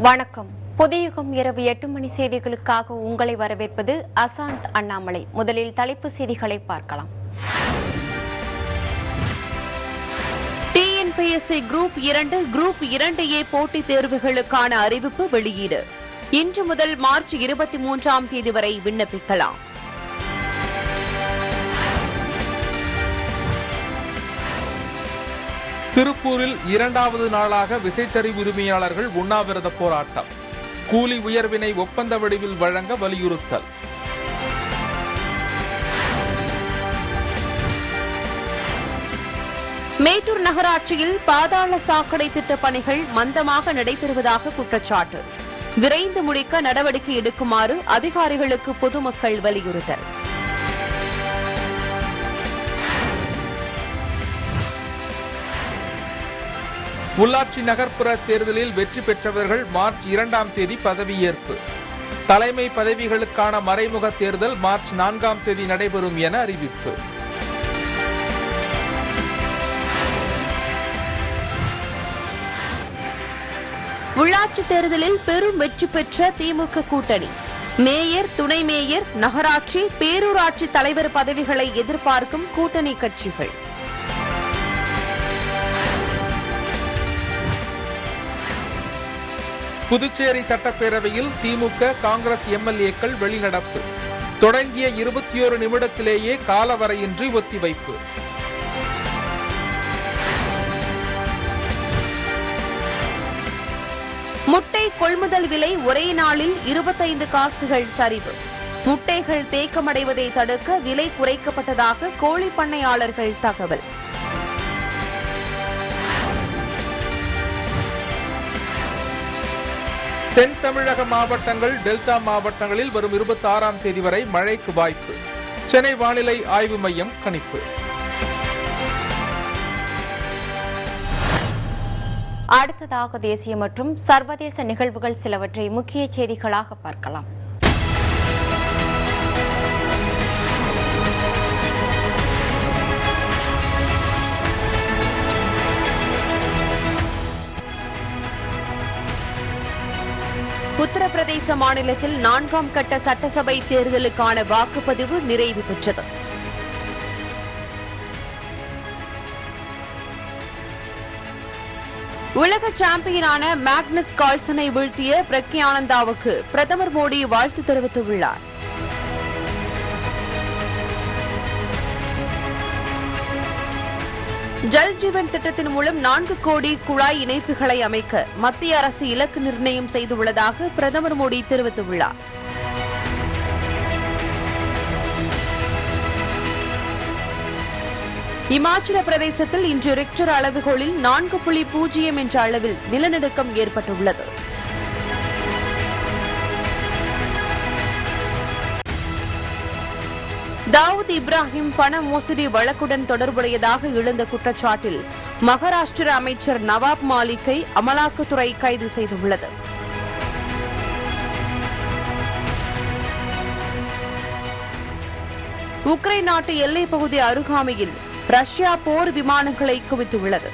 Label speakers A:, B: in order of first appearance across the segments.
A: வணக்கம். புதியுகம் இரவு 8 மணி செய்திகளுக்காக உங்களை வரவேற்பது அசாந்த் அண்ணாமலை. முதலில் தலைப்பு செய்திகளை பார்க்கலாம்.
B: டிஎன்பிஎஸ்சி குரூப் 2 குரூப் 2A போட்டித் தேர்வுகளுக்கான அறிவிப்பு வெளியீடு. இன்று முதல் மார்ச் 23ஆம் தேதி வரை விண்ணப்பிக்கலாம்.
C: திருப்பூரில் 2வது நாளாக விசைத்தறி உரிமையாளர்கள் உண்ணாவிரத போராட்டம். கூலி உயர்வினை ஒப்பந்த வடிவில் வழங்க வலியுறுத்தல்.
B: மேட்டூர் நகராட்சியில் பாதாள சாக்கடை திட்டப் பணிகள் மந்தமாக நடைபெறுவதாக குற்றச்சாட்டு. விரைந்து முடிக்க நடவடிக்கை எடுக்குமாறு அதிகாரிகளுக்கு பொதுமக்கள் வலியுறுத்தல்.
C: உள்ளாட்சி நகர்ப்புற தேர்தலில் வெற்றி பெற்றவர்கள் மார்ச் 2ஆம் தேதி பதவியேற்பு. தலைமை பதவிகளுக்கான மறைமுக தேர்தல் மார்ச் 4ஆம் தேதி நடைபெறும் என அறிவிப்பு.
B: உள்ளாட்சி தேர்தலில் பெரும் வெற்றி பெற்ற திமுக கூட்டணி. மேயர், துணை மேயர், நகராட்சி, பேரூராட்சி தலைவர் பதவிகளை எதிர்பார்க்கும் கூட்டணி கட்சிகள்.
C: புதுச்சேரி சட்டப்பேரவையில் திமுக காங்கிரஸ் எம்எல்ஏக்கள் வெளிநடப்பு. தொடங்கிய 21 நிமிடத்திலேயே காலவரையின்றி ஒத்திவைப்பு.
B: முட்டை கொள்முதல் விலை ஒரே நாளில் 25 காசுகள் சரிவு. முட்டைகள் தேக்கமடைவதை தடுக்க விலை குறைக்கப்பட்டதாக கோழி பண்ணையாளர்கள் தகவல்.
C: தென் தமிழக மாவட்டங்கள், டெல்டா மாவட்டங்களில் வரும் 26ஆம் தேதி வரை மழைக்கு வாய்ப்பு. சென்னை வானிலை ஆய்வு மையம் கணிப்பு.
A: அடுத்ததாக தேசிய மற்றும் சர்வதேச நிகழ்வுகள் சிலவற்றை முக்கிய செய்திகளாக பார்க்கலாம்.
B: உத்தரப்பிரதேச மாநிலத்தில் 4ஆம் கட்ட சட்டசபை தேர்தலுக்கான வாக்குப்பதிவு நிறைவு பெற்றது. உலக சாம்பியனான மேக்னஸ் கால்சனை வீழ்த்திய பிரக்யானந்தாவுக்கு பிரதமர் மோடி வாழ்த்து தெரிவித்துள்ளார். ஜல் ஜீவன் திட்டத்தின் மூலம் 4 கோடி குழாய் இணைப்புகளை அமைக்க மத்திய அரசு இலக்கு நிர்ணயம் செய்துள்ளதாக பிரதமர் மோடி தெரிவித்துள்ளார். இமாச்சல பிரதேசத்தில் இன்று ரிக்டர் அளவுகோலில் 4.0 என்ற அளவில் நிலநடுக்கம் ஏற்பட்டுள்ளது. தாவூத் இப்ராஹிம் பண மோசடி வழக்குடன் தொடர்புடையதாக எழுந்த குற்றச்சாட்டில் மகாராஷ்டிர அமைச்சர் நவாப் மாலிக்கை அமலாக்கத்துறை கைது செய்துள்ளது. உக்ரைன் நாட்டு எல்லைப் பகுதி அருகாமையில் ரஷ்யா போர் விமானங்களை குவித்துள்ளது.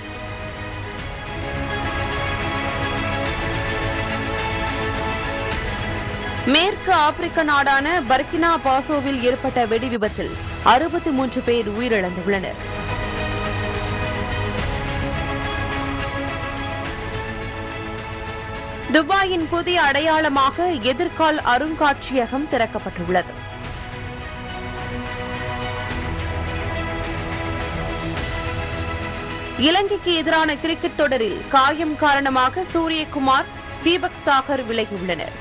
B: மேற்கு ஆப்பிரிக்க நாடான பர்கினா பாசோவில் ஏற்பட்ட வெடி விபத்தில் 63 பேர் உயிரிழந்துள்ளனர். துபாயின் புதிய அடையாளமாக எதிர்கால் அருங்காட்சியகம் திறக்கப்பட்டுள்ளது. இலங்கைக்கு எதிரான கிரிக்கெட் தொடரில் காயம் காரணமாக சூரியகுமார், தீபக் சாகர் விலகியுள்ளனர்.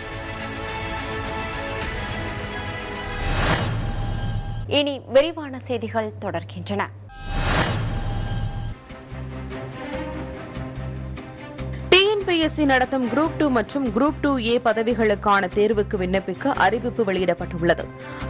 A: இனி விரிவான செய்திகள் தொடர்கின்றன.
B: டிஎன்பிஎஸ்சி நடத்தும் குரூப் 2 மற்றும் குரூப் 2A பதவிகளுக்கான தேர்வுக்கு விண்ணப்பிக்க அறிவிப்பு வெளியிடப்பட்டுள்ளது.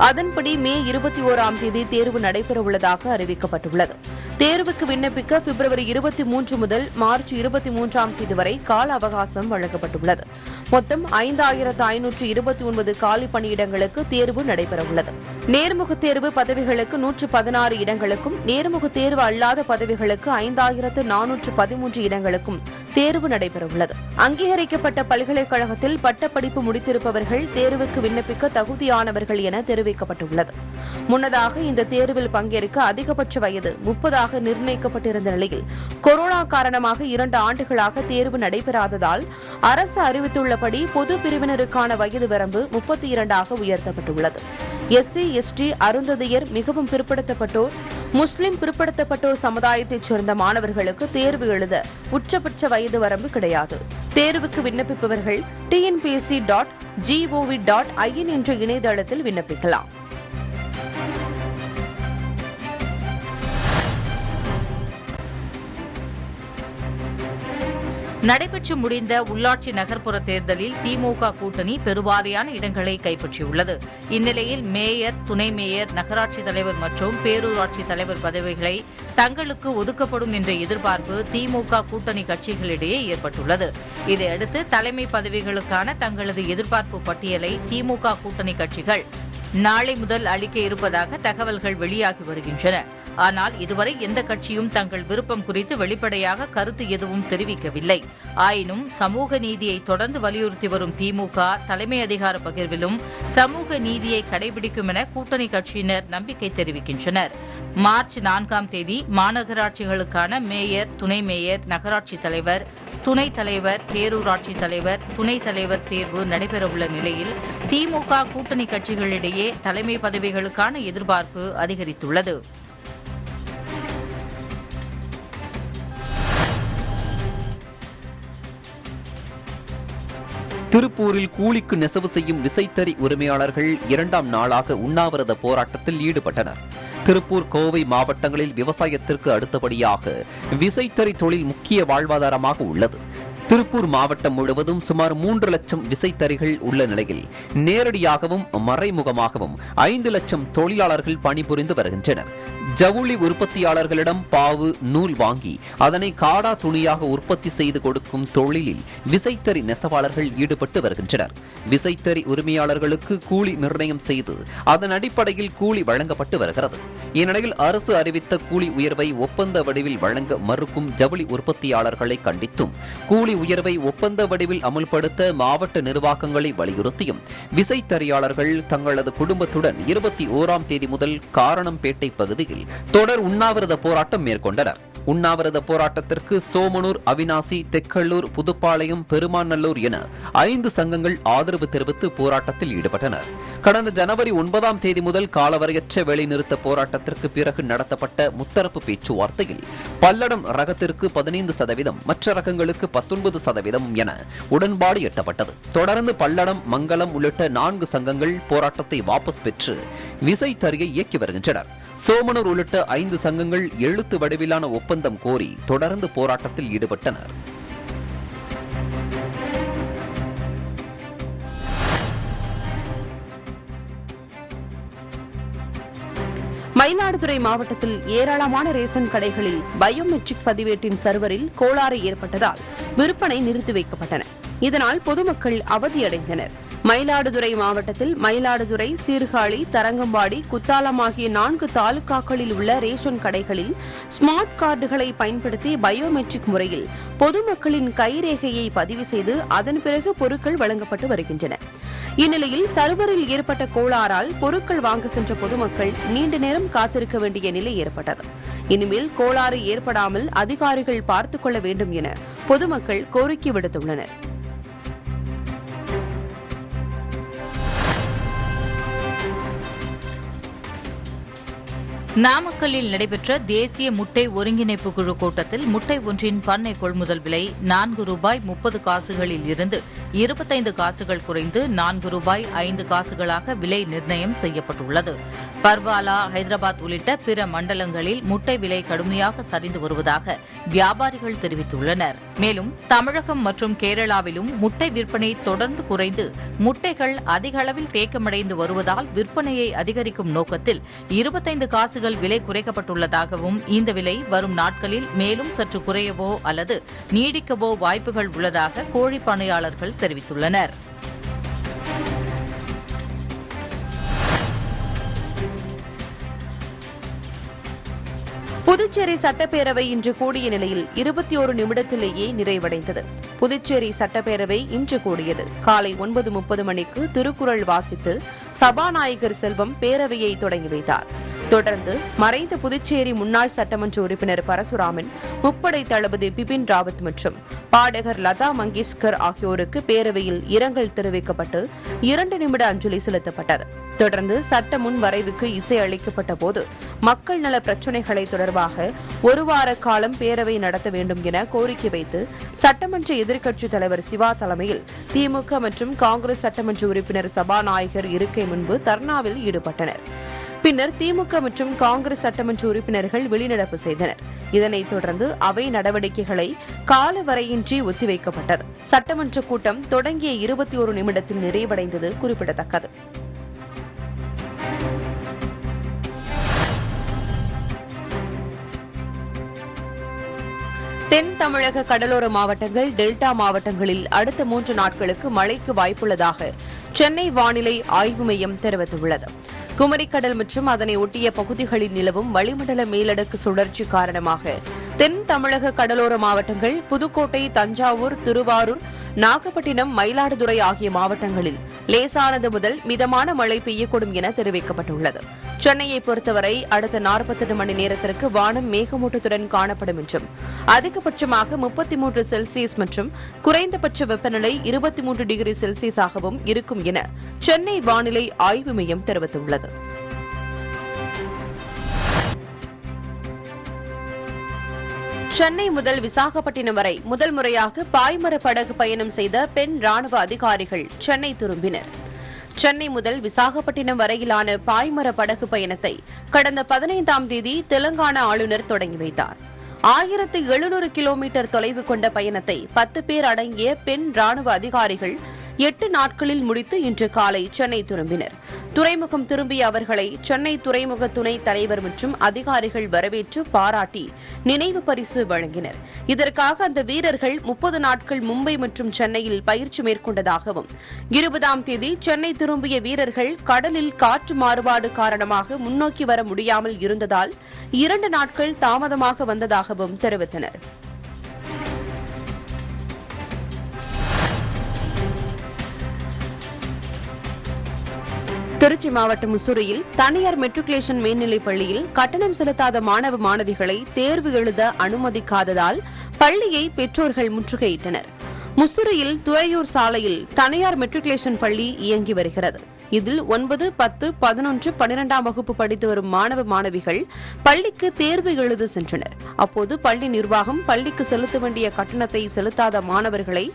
B: அதன்படி மே 21ஆம் தேதி தேர்வு நடைபெறவுள்ளதாக அறிவிக்கப்பட்டுள்ளது. தேர்வுக்கு விண்ணப்பிக்க பிப்ரவரி 23 முதல் மார்ச் 23ஆம் தேதி வரை கால அவகாசம் வழங்கப்பட்டுள்ளது. மொத்தம் 5529 காலி பணியிடங்களுக்கு தேர்வு நடைபெறவுள்ளது. நேர்முக தேர்வு பதவிகளுக்கு 116 இடங்களுக்கும், நேர்முக தேர்வு அல்லாத பதவிகளுக்கு 5413 இடங்களுக்கும் தேர்வு நடைபெறவுள்ளது. அங்கீகரிக்கப்பட்ட பல்கலைக்கழகத்தில் பட்டப்படிப்பு முடித்திருப்பவர்கள் தேர்வுக்கு விண்ணப்பிக்க தகுதியானவர்கள் என தெரிவிக்கப்பட்டுள்ளது. முன்னதாக இந்த தேர்வில் பங்கேற்க அதிகபட்ச வயது 30 நிர்ணயிக்கப்பட்டிருந்த நிலையில் கொரோனா காரணமாக 2 ஆண்டுகளாக தேர்வு நடைபெறாததால் அரசு அறிவித்துள்ளபடி பொது பிரிவினருக்கான வயது வரம்பு 32 உயர்த்தப்பட்டுள்ளது. எஸ்சி, எஸ்டி, அருந்ததியர், மிகவும் பிற்படுத்தப்பட்டோர், முஸ்லிம் பிற்படுத்தப்பட்டோர் சமுதாயத்தைச் சேர்ந்த மாணவர்களுக்கு தேர்வு எழுத உச்சபட்ச வயது வரம்பு கிடையாது. தேர்வுக்கு விண்ணப்பிப்பவர்கள் tnpsc.gov.in என்ற இணையதளத்தில் விண்ணப்பிக்கலாம்.
D: நடைபெற்று முடிந்த உள்ளாட்சி நகர்ப்புற தேர்தலில் திமுக கூட்டணி பெருவாரியான இடங்களை கைப்பற்றியுள்ளது. இந்நிலையில் மேயர், துணை மேயர், நகராட்சித் தலைவர் மற்றும் பேரூராட்சித் தலைவர் பதவிகளை தங்களுக்கு ஒதுக்கப்படும் என்ற எதிர்பார்ப்பு திமுக கூட்டணி கட்சிகளிடையே ஏற்பட்டுள்ளது. இதையடுத்து தலைமை பதவிகளுக்கான தங்களது எதிர்பார்ப்பு பட்டியலை திமுக கூட்டணி கட்சிகள் நாளை முதல் அளிக்க இருப்பதாக தகவல்கள் வெளியாகி வருகின்றன. ஆனால் இதுவரை எந்த கட்சியும் தங்கள் விருப்பம் குறித்து வெளிப்படையாக கருத்து எதுவும் தெரிவிக்கவில்லை. ஆயினும் சமூக நீதியை தொடர்ந்து வலியுறுத்தி வரும் திமுக தலைமை அதிகார பகிர்விலும் சமூக நீதியை கடைபிடிக்கும் என கூட்டணி கட்சியினர் நம்பிக்கை தெரிவிக்கின்றனர். மார்ச் 4ஆம் தேதி மாநகராட்சிகளுக்கான மேயர், துணை மேயர், நகராட்சித் தலைவர், துணைத் தலைவர், பேரூராட்சித் தலைவர், துணைத் தலைவர் தேர்வு நடைபெறவுள்ள நிலையில் திமுக கூட்டணி கட்சிகளிடையே தலைமை பதவிகளுக்கான எதிர்பார்ப்பு அதிகரித்துள்ளது.
E: திருப்பூரில் கூலிக்கு நெசவு செய்யும் விசைத்தறி உரிமையாளர்கள் 2ஆம் நாளாக உண்ணாவிரத போராட்டத்தில் ஈடுபட்டனர். திருப்பூர், கோவை மாவட்டங்களில் விவசாயத்திற்கு அடுத்தபடியாக விசைத்தறி தொழில் முக்கிய வாழ்வாதாரமாக உள்ளது. திருப்பூர் மாவட்டம் முழுவதும் சுமார் 3 லட்சம் விசைத்தறிகள் உள்ள நிலையில் நேரடியாகவும் மறைமுகமாகவும் 5 லட்சம் தொழிலாளர்கள் பணிபுரிந்து வருகின்றனர். ஜவுளி உற்பத்தியாளர்களிடம் பாவு, நூல் வாங்கி அதனை காடா துணியாக உற்பத்தி செய்து கொடுக்கும் தொழிலில் விசைத்தறி நெசவாளர்கள் ஈடுபட்டு வருகின்றனர். விசைத்தறி உரிமையாளர்களுக்கு கூலி நிர்ணயம் செய்து அதன் அடிப்படையில் கூலி வழங்கப்பட்டு வருகிறது. இந்நிலையில் அரசு அறிவித்த கூலி உயர்வை ஒப்பந்த வடிவில் வழங்க மறுக்கும் ஜவுளி உற்பத்தியாளர்களை கண்டித்தும் கூலி உயர்வை ஒப்பந்த வடிவில் அமல்படுத்த மாவட்ட நிர்வாகங்களை வலியுறுத்தியும் விசைத்தறியாளர்கள் தங்களது குடும்பத்துடன் 21ஆம் தேதி முதல் காரணம்பேட்டை பகுதியில் தொடர் உண்ணாவிரத போராட்டம் மேற்கொண்டனர். உண்ணாவிரத போராட்டத்திற்கு சோமனூர், அவினாசி, தெக்கல்லூர், புதுப்பாளையம், பெருமாநல்லூர் என 5 சங்கங்கள் ஆதரவு தெரிவித்து போராட்டத்தில் ஈடுபட்டனர். கடந்த ஜனவரி 9ஆம் தேதி முதல் காலவரையற்ற வேலைநிறுத்த போராட்டத்திற்கு பிறகு நடத்தப்பட்ட முத்தரப்பு பேச்சுவார்த்தையில் பல்லடம் ரகத்திற்கு 15%, மற்ற ரகங்களுக்கு 19% என உடன்பாடு எட்டப்பட்டது. தொடர்ந்து பல்லடம், மங்கலம் உள்ளிட்ட 4 சங்கங்கள் போராட்டத்தை வாபஸ் பெற்று விசைத்தறியை இயக்கி வருகின்றனர். சோமனூர் உள்ளிட்ட 5 சங்கங்கள் எழுத்து வடிவிலான ஒப்பந்தம் கோரி தொடர்ந்து போராட்டத்தில் ஈடுபட்டனர்.
B: மயிலாடுதுறை மாவட்டத்தில் ஏராளமான ரேஷன் கடைகளில் பயோமெட்ரிக் பதிவேட்டின் சர்வரில் கோளாறு ஏற்பட்டதால் விற்பனை நிறுத்தி வைக்கப்பட்டன. இதனால் பொதுமக்கள் அவதியடைந்தனர். மயிலாடுதுறை மாவட்டத்தில் மயிலாடுதுறை, சீர்காழி, தரங்கம்பாடி, குத்தாலம் ஆகிய 4 தாலுகாக்களில் உள்ள ரேஷன் கடைகளில் ஸ்மார்ட் கார்டுகளை பயன்படுத்தி பயோமெட்ரிக் முறையில் பொதுமக்களின் கைரேகையை பதிவு செய்து அதன் பிறகு பொருட்கள் வழங்கப்பட்டு வருகின்றன. இந்நிலையில் சர்வரில் ஏற்பட்ட கோளாறால் பொருட்கள் வாங்க சென்ற பொதுமக்கள் நீண்ட நேரம் காத்திருக்க வேண்டிய நிலை ஏற்பட்டது. இனிமேல் கோளாறு ஏற்படாமல் அதிகாரிகள் பார்த்துக் கொள்ள வேண்டும் என பொதுமக்கள் கோரிக்கை விடுத்துள்ளனர்.
D: நாமக்கல்லில் நடைபெற்ற தேசிய முட்டை ஒருங்கிணைப்பு குழு கூட்டத்தில் முட்டை ஒன்றின் பண்ணை கொள்முதல் விலை ₹4.30 இருந்து 25 காசுகள் குறைந்து ₹4.05 விலை நிர்ணயம் செய்யப்பட்டுள்ளது. பர்வாலா, ஹைதராபாத் உள்ளிட்ட பிற மண்டலங்களில் முட்டை விலை கடுமையாக சரிந்து வருவதாக வியாபாரிகள் தெரிவித்துள்ளனர். மேலும் தமிழகம் மற்றும் கேரளாவிலும் முட்டை விற்பனை தொடர்ந்து குறைந்து முட்டைகள் அதிக அளவில் தேக்கமடைந்து வருவதால் விற்பனையை அதிகரிக்கும் நோக்கத்தில் 25 காசுகள் விலை குறைக்கப்பட்டுள்ளதாகவும் இந்த விலை வரும் நாட்களில் மேலும் சற்று குறையவோ அல்லது நீடிக்கவோ வாய்ப்புகள் உள்ளதாக கோழி பண்ணையாளர்கள் தெரிவித்துள்ளனர்.
B: புதுச்சேரி சட்டப்பேரவை இன்று கூடிய நிலையில் 21 நிமிடத்திலேயே நிறைவடைந்தது. புதுச்சேரி சட்டப்பேரவை இன்று கூடியது. காலை 9:30 மணிக்கு திருக்குறள் வாசித்து சபாநாயகர் செல்வம் பேரவையை தொடங்கி வைத்தார். தொடர்ந்து மறைந்த புதுச்சேரி முன்னாள் சட்டமன்ற உறுப்பினர் பரசுராமன், முப்படை தளபதி பிபின் ராவத் மற்றும் பாடகர் லதா மங்கேஷ்கர் ஆகியோருக்கு பேரவையில் இரங்கல் தெரிவிக்கப்பட்டு 2 நிமிட அஞ்சலி செலுத்தப்பட்டது. தொடர்ந்து சட்ட முன் வரைவுக்கு இசை அளிக்கப்பட்ட போது மக்கள் நல பிரச்சினைகளை தொடர்பாக 1 வார காலம் பேரவை நடத்த வேண்டும் என கோரிக்கை வைத்து சட்டமன்ற எதிர்க்கட்சித் தலைவர் சிவா தலைமையில் திமுக மற்றும் காங்கிரஸ் சட்டமன்ற உறுப்பினர் சபாநாயகர் இருக்கை முன்பு தர்ணாவில் ஈடுபட்டனர். பின்னர் திமுக மற்றும் காங்கிரஸ் சட்டமன்ற உறுப்பினர்கள் வெளிநடப்பு செய்தனர். இதனைத் தொடர்ந்து அவை நடவடிக்கைகளை காலவரையின்றி ஒத்திவைக்கப்பட்டது. சட்டமன்ற கூட்டம் தொடங்கிய 21 நிமிடத்தில் நிறைவடைந்தது குறிப்பிடத்தக்கது. தென் தமிழக கடலோர மாவட்டங்கள், டெல்டா மாவட்டங்களில் அடுத்த 3 நாட்களுக்கு மழைக்கு வாய்ப்புள்ளதாக சென்னை வானிலை ஆய்வு மையம் தெரிவித்துள்ளது. குமரிக்கடல் மற்றும் அதனை ஒட்டிய பகுதிகளில் நிலவும் வளிமண்டல மேலடுக்கு சுழற்சி காரணமாக தென் தமிழக கடலோர மாவட்டங்கள் புதுக்கோட்டை, தஞ்சாவூர், திருவாரூர், நாகப்பட்டினம், மயிலாடுதுறை ஆகிய மாவட்டங்களில் லேசானது முதல் மிதமான மழை பெய்யக்கூடும் என தெரிவிக்கப்பட்டுள்ளது. சென்னையை பொறுத்தவரை அடுத்த 48 மணி நேரத்திற்கு வானம் மேகமூட்டத்துடன் காணப்படும் என்றும் அதிகபட்சமாக 33 செல்சியஸ் மற்றும் குறைந்தபட்ச வெப்பநிலை 23 டிகிரி செல்சியஸாகவும் இருக்கும் என சென்னை வானிலை ஆய்வு மையம் தெரிவித்துள்ளது. சென்னை முதல் விசாகப்பட்டினம் வரை முதல் முறையாக பாய்மர படகு பயணம் செய்த பெண் ராணுவ அதிகாரிகள் சென்னை திரும்பினர். சென்னை முதல் விசாகப்பட்டினம் வரையிலான பாய்மர படகு பயணத்தை கடந்த 15ஆம் தேதி தெலங்கானா ஆளுநர் தொடங்கி வைத்தார். 1700 கிலோமீட்டர் தொலைவு கொண்ட பயணத்தை 10 பேர் அடங்கிய பெண் ராணுவ அதிகாரிகள் 8 நாட்களில் முடித்து இன்று காலை சென்னை திரும்பினர். துறைமுகம் திரும்பிய அவர்களை சென்னை துறைமுக துணைத் தலைவர் மற்றும் அதிகாரிகள் வரவேற்று பாராட்டி நினைவு பரிசு வழங்கினர். இதற்காக அந்த வீரர்கள் 30 நாட்கள் மும்பை மற்றும் சென்னையில் பயிற்சி மேற்கொண்டதாகவும் 20ஆம் தேதி சென்னை திரும்பிய வீரர்கள் கடலில் காற்று மாறுபாடு காரணமாக முன்னோக்கி வர முடியாமல் இருந்ததால் 2 நாட்கள் தாமதமாக வந்ததாகவும் தெரிவித்தனர். திருச்சி மாவட்டம் முசூரியில் தனியார் மெட்ரிகுலேஷன் மேல்நிலைப் பள்ளியில் கட்டணம் செலுத்தாத மாணவ மாணவிகளை தேர்வு எழுத அனுமதிக்காததால் பள்ளியை பெற்றோர்கள் முற்றுகையிட்டனர். முசூரியில் துறையூர் சாலையில் தனியார் மெட்ரிகுலேஷன் பள்ளி இயங்கி வருகிறது. இதில் 9, 10, 11, 12ஆம் வகுப்பு படித்து வரும் மாணவ மாணவிகள் பள்ளிக்கு தேர்வு எழுத சென்றனர். அப்போது பள்ளி நிர்வாகம் பள்ளிக்கு செலுத்த வேண்டிய கட்டணத்தை செலுத்தாத மாணவர்களை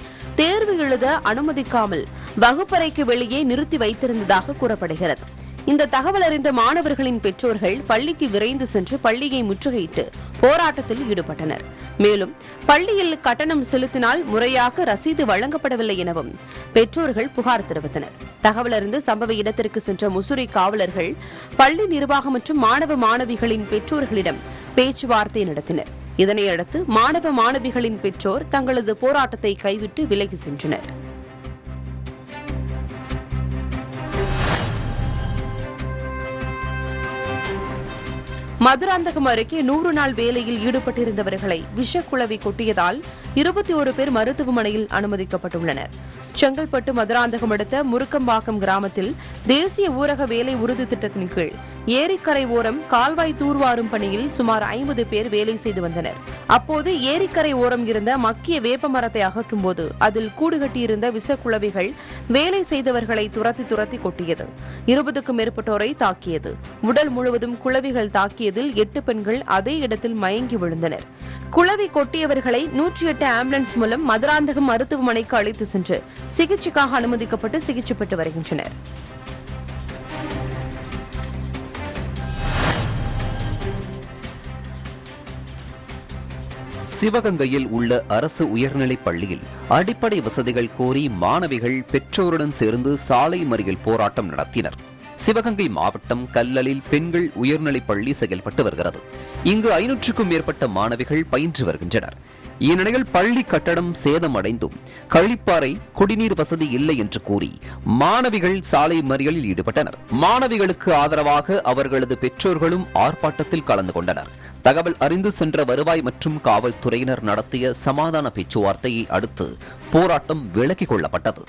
B: தேர்வு எழுத அனுமதிக்காமல் வகுப்பறைக்கு வெளியே நிறுத்தி வைத்திருந்ததாக கூறப்படுகிறது. இந்த தகவல் அறிந்த மாணவர்களின் பெற்றோர்கள் பள்ளிக்கு விரைந்து சென்று பள்ளியை முற்றுகையிட்டு போராட்டத்தில் ஈடுபட்டனர். மேலும் பள்ளியில் கட்டணம் செலுத்தினால் முறையாக ரசீது வழங்கப்படவில்லை எனவும் பெற்றோர்கள் புகார் தெரிவித்தனர். தகவல் அறிந்து சம்பவ இடத்திற்கு சென்ற முசூரி காவலர்கள் பள்ளி நிர்வாகம் மற்றும் மாணவ மாணவிகளின் பெற்றோர்களிடம் பேச்சுவார்த்தை நடத்தினர். இதனையடுத்து மாணவ மாணவிகளின் பெற்றோர் தங்களது போராட்டத்தை கைவிட்டு விலகி சென்றனர். மதுராந்தகம் அருகே 100 நாள் வேலையில் ஈடுபட்டிருந்தவர்களை விஷக்குளவி கொட்டியதால் 21 பேர் மருத்துவமனையில் அனுமதிக்கப்பட்டுள்ளனர். செங்கல்பட்டு மதுராந்தகம் அடுத்த முருக்கம்பாக்கம் கிராமத்தில் தேசிய ஊரக வேலை உறுதி திட்டத்தின் கீழ் ஏரிக்கரை ஓரம் கால்வாய் தூர்வாரும் பணியில் சுமார் 50 பேர் வேலை செய்து வந்தனர். அப்போது ஏரிக்கரை ஓரம் இருந்த மக்கிய வேப்ப மரத்தை அகற்றும் போது அதில் கூடு கட்டியிருந்த விஷக்குளவிகள் வேலை செய்தவர்களை துரத்தி கொட்டியது. 20க்கும் மேற்பட்டோரை தாக்கியது. உடல் முழுவதும் குளவிகள் தாக்கியதில் 8 பெண்கள் அதே இடத்தில் மயங்கி விழுந்தனர். குளவி கொட்டியவர்களை 108 ஆம்புலன்ஸ் மூலம் மதுராந்தகம் மருத்துவமனைக்கு அழைத்து சென்று சிகிச்சைக்காக அனுமதிக்கப்பட்டு சிகிச்சை பெற்று வருகின்றனர்.
E: சிவகங்கையில் உள்ள அரசு உயர்நிலைப் பள்ளியில் அடிப்படை வசதிகள் கோரி மாணவிகள் பெற்றோருடன் சேர்ந்து சாலை மறியல் போராட்டம் நடத்தினர். சிவகங்கை மாவட்டம் கல்லலில் பெண்கள் உயர்நிலைப் பள்ளி செயல்பட்டு வருகிறது. இங்கு 500க்கும் மேற்பட்ட மாணவிகள் பயின்று வருகின்றனர். இந்நிலையில் பள்ளி கட்டடம் சேதமடைந்தும் கழிப்பாறை, குடிநீர் வசதி இல்லை என்று கூறி மாணவிகள் சாலை மறியலில் ஈடுபட்டனர். மாணவிகளுக்கு ஆதரவாக அவர்களது பெற்றோர்களும் ஆர்ப்பாட்டத்தில் கலந்து கொண்டனர். தகவல் அறிந்து சென்ற வருவாய் மற்றும் காவல்துறையினர் நடத்திய சமாதான பேச்சுவார்த்தையை அடுத்து போராட்டம் விலக்கிக் கொள்ளப்பட்டது.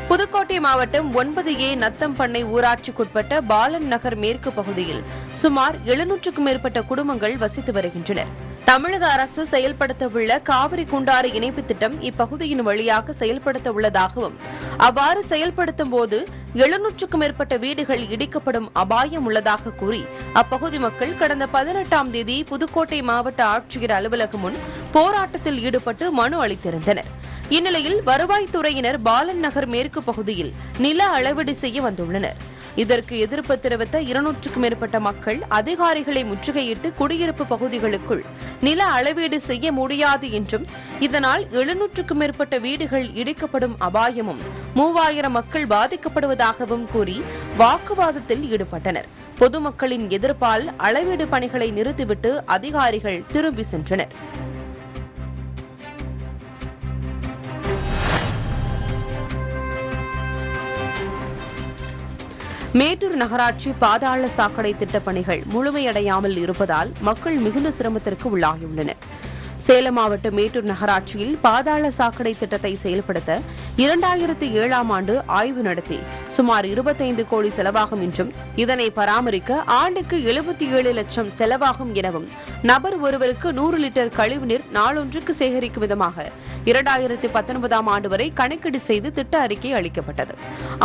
B: புதுக்கோட்டை மாவட்டம் 9A நத்தம்பண்ணை ஊராட்சிக்குட்பட்ட பாலன் நகர் மேற்கு பகுதியில் சுமார் 700க்கும் மேற்பட்ட குடும்பங்கள் வசித்து வருகின்றனர். தமிழக அரசு செயல்படுத்தவுள்ள காவிரி குண்டாறு இணைப்பு திட்டம் இப்பகுதியின் வழியாக செயல்படுத்த உள்ளதாகவும், அவ்வாறு செயல்படுத்தும் போது 700க்கும் மேற்பட்ட வீடுகள் இடிக்கப்படும் அபாயம் உள்ளதாக கூறி அப்பகுதி மக்கள் கடந்த 18ஆம் தேதி புதுக்கோட்டை மாவட்ட ஆட்சியர் அலுவலகம் முன் போராட்டத்தில் ஈடுபட்டு மனு அளித்திருந்தனர். இந்நிலையில் வருவாய்த்துறையினர் பாலன் நகர் மேற்கு பகுதியில் நில அளவீடு செய்ய வந்துள்ளனர். இதற்கு எதிர்ப்பு தெரிவித்த 200க்கும் மேற்பட்ட மக்கள் அதிகாரிகளை முற்றுகையிட்டு குடியிருப்பு பகுதிகளுக்குள் நில அளவீடு செய்ய முடியாது என்றும், இதனால் 700க்கும் மேற்பட்ட வீடுகள் இடிக்கப்படும் அபாயமும் 3000 மக்கள் பாதிக்கப்படுவதாகவும் கூறி வாக்குவாதத்தில் ஈடுபட்டனர். பொதுமக்களின் எதிர்ப்பால் அளவீடு பணிகளை நிறுத்திவிட்டு அதிகாரிகள் திரும்பி சென்றனர். மேட்டூர் நகராட்சி பாதாள சாக்கடை திட்டப் பணிகள் முழுமையடையாமல் இருப்பதால் மக்கள் மிகுந்த சிரமத்திற்கு உள்ளாகியுள்ளனர். சேலம் மாவட்ட மேட்டூர் நகராட்சியில் பாதாள சாக்கடை திட்டத்தை செயல்படுத்த 2007ஆம் ஆண்டு ஆய்வு நடத்தி சுமார் 25 கோடி செலவாகும் என்றும், இதனை பராமரிக்க ஆண்டுக்கு 77 லட்சம் செலவாகும் எனவும், நபர் ஒருவருக்கு 100 லிட்டர் கழிவுநீர் நாளொன்றுக்கு சேகரிக்கும் விதமாக 2019ஆம் ஆண்டு வரை கணக்கீடு செய்து திட்ட அறிக்கை அளிக்கப்பட்டது.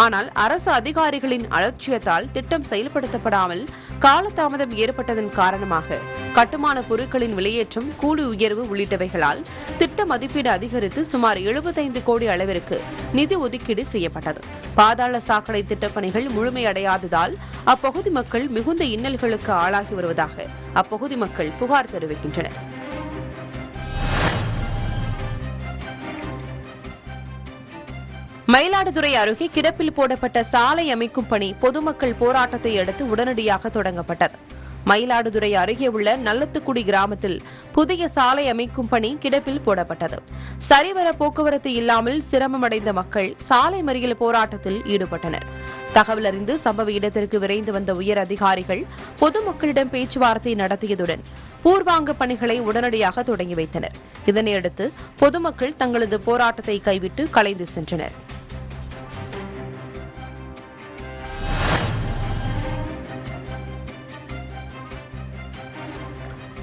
B: ஆனால் அரசு அதிகாரிகளின் அலட்சியத்தால் திட்டம் செயல்படுத்தப்படாமல் காலதாமதம் ஏற்பட்டதன் காரணமாக கட்டுமான பொருட்களின் விலையேற்றம், கூலி உயர்வு உள்ளிட்டவைகளால் திட்ட மதிப்பீடு அதிகரித்து சுமார் 75 கோடி அளவிற்கு நிதி ஒதுக்கீடு செய்யப்பட்டது. பாதாள சாக்கடை திட்டப் பணிகள் முழுமையடையாததால் அப்பகுதி மக்கள் மிகுந்த இன்னல்களுக்கு ஆளாகி வருவதாக அப்பகுதி மக்கள் புகார் தெரிவிக்கின்றனர். மயிலாடுதுறை அருகே கிடப்பில் போடப்பட்ட சாலை அமைக்கும் பணி பொதுமக்கள் போராட்டத்தை அடுத்து உடனடியாக தொடங்கப்பட்டது. மயிலாடுதுறை அருகே உள்ள நல்லத்துக்குடி கிராமத்தில் புதிய சாலை அமைக்கும் பணி கிடப்பில் போடப்பட்டது. சரிவர போக்குவரத்து இல்லாமல் சிரமமடைந்த மக்கள் சாலை மறியல் போராட்டத்தில் ஈடுபட்டனர். தகவல் அறிந்து சம்பவ இடத்திற்கு விரைந்து வந்த உயர் அதிகாரிகள் பொதுமக்களிடம் பேச்சுவார்த்தை நடத்தியதுடன் பூர்வாங்க பணிகளை உடனடியாக தொடங்கி வைத்தனர். இதனையடுத்து பொதுமக்கள் தங்களது போராட்டத்தை கைவிட்டு கலைந்து சென்றனர்.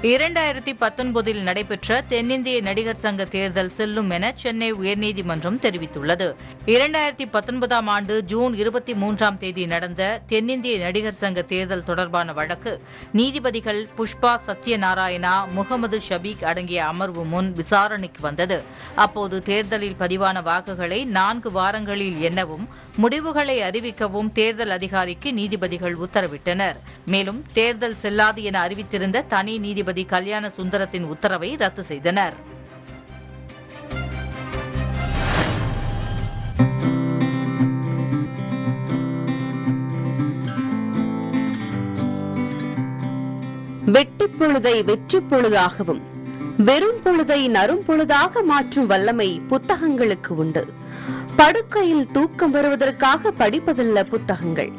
D: 2019 நடைபெற்ற தென்னிந்திய நடிகர் சங்க தேர்தல் செல்லும் என சென்னை உயர்நீதிமன்றம் தெரிவித்துள்ளது. 2019ஆம் ஆண்டு ஜூன் 23ஆம் தேதி நடந்த தென்னிந்திய நடிகர் சங்க தேர்தல் தொடர்பான வழக்கு நீதிபதிகள் புஷ்பா சத்யநாராயணா, முகமது ஷபீக் அடங்கிய அமர்வு முன் விசாரணைக்கு வந்தது. அப்போது தேர்தலில் பதிவான வாக்குகளை 4 வாரங்களில் எண்ணவும் முடிவுகளை அறிவிக்கவும் தேர்தல் அதிகாரிக்கு நீதிபதிகள் உத்தரவிட்டனர். மேலும் தேர்தல் செல்லாது என அறிவித்திருந்த தனி நீதிபதி கல்யாண சுந்தரத்தின் உத்தரவை ரத்து செய்தனர்.
B: வெட்டிப் பொழுதை வெற்றிப் பொழுதாகவும் வெறும் பொழுதை நரும் பொழுதாக மாற்றும் வல்லமை புத்தகங்களுக்கு உண்டு. படுக்கையில் தூக்கம் வருவதற்காக படிப்பதல்ல புத்தகங்கள்,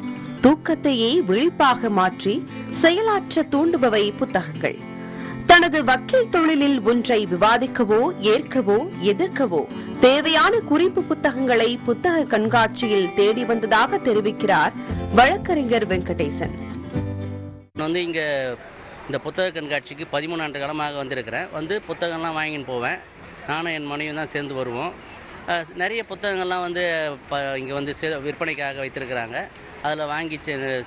B: தூக்கத்தையே விழிப்பாக மாற்றி செயலாற்ற தூண்டுபவை புத்தகங்கள். தனது வக்கீல் தொழிலில் ஒன்றை விவாதிக்கவோ ஏற்கவோ எதிர்க்கவோ தேவையான குறிப்பு புத்தகங்களை புத்தக கண்காட்சியில் தேடி வந்ததாக தெரிவிக்கிறார் வழக்கறிஞர் வெங்கடேசன்.
F: இங்க இந்த புத்தக கண்காட்சிக்கு 13 ஆண்டு காலமாக வந்திருக்கிறேன். புத்தகம்லாம் வாங்கின்னு போவேன். நானும் என் மனைவியும் தான் சேர்ந்து வருவோம். நிறைய புத்தகங்கள்லாம் இங்கே விற்பனைக்காக வைத்திருக்கிறாங்க. அதில் வாங்கி